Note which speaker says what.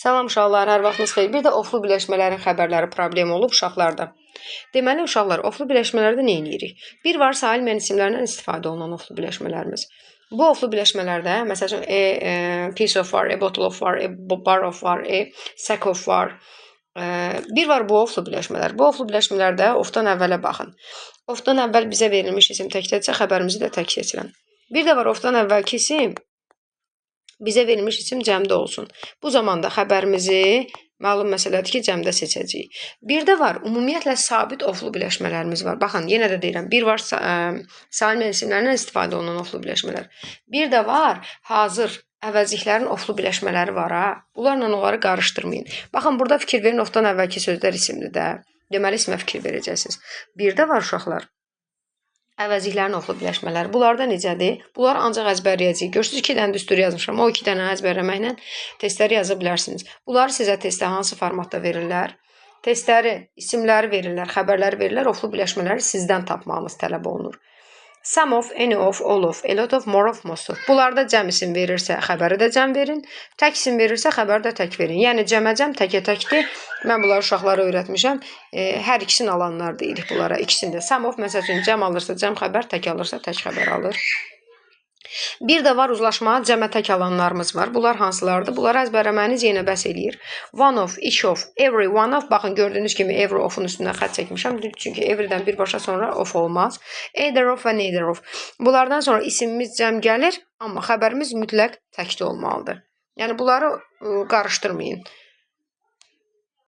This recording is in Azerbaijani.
Speaker 1: Salam uşaqlar, hər vaxtınız xeyir. Bir də oflu birləşmələrin xəbərləri problem olub uşaqlarda. Deməli uşaqlar, oflu birləşmələrdə nə edirik? Bir var sailmen isimlərindən istifadə olunan oflu birləşmələrimiz. Bu oflu birləşmələrdə məsələn piece of var, bottle of var, bar of var, sack of var. Bir var bu oflu birləşmələr. Bu oflu birləşmələrdə ofdan əvvələ baxın. Ofdan əvvəl bizə verilmiş isim tək-təkcə, xəbərimizi də tək seçirəm. Bir də var ofdan əvvəlki isim bizə verilmiş isim cəmdə olsun. Bu zamanda xəbərimizi məlum məsələdir ki, cəmdə seçəcəyik. Bir də var, ümumiyyətlə sabit oflu birləşmələrimiz var. Baxın, yenə də deyirəm, bir var sailmen isimlərindən istifadə olunan oflu birləşmələr. Bir də var, hazır əvəzliklərin oflu birləşmələri var ha. Bunlarla onları qarışdırmayın. Baxın, burada fikir verin, ofdan əvvəlki sözlər isimli də. Deməli, ismə fikir verəcəksiniz. Bir də var uşaqlar, əvəzliklərin oflu birləşmələri. Bunlarda necədir? Bunlar ancaq əzbərləyəcəyik. Görürsünüz, 2 dənə düstur yazmışam. O 2 dənə əzbərləməklə testləri yaza bilərsiniz. Bunları sizə testdə hansı formatda verirlər? Testləri, isimləri verirlər, xəbərləri verirlər. Oflu birləşmələri sizdən tapmağınız tələb olunur. Some of, any of, all of, a lot of, more of, most of. Bunlarda cəm isim verirsə, xəbəri də cəm verin. Tək isim verirsə, xəbəri də tək verin. Yəni cəmə cəm, təkə təkdir. Mən bunları uşaqlara öyrətmişəm. Hər ikisini alanlar deyirik bunlara. İkisini də. Some of, məsəl üçün, cəm alırsa cəm xəbər, tək alırsa tək xəbər alır. Bir də var uzlaşma, cəmə tək alanlarımız var. Bunlar hansılardır? Bunları əzbərləməyiniz yenə bəs eləyir. One of, each of, every one of. Baxın, gördüyünüz kimi every of'un üstündən xətt çəkmişəm. Çünki everydən birbaşa sonra of olmaz. Either of və neither of. Bunlardan sonra isimimiz cəm gəlir, amma xəbərimiz mütləq təkdə olmalıdır. Yəni bunları qarışdırmayın.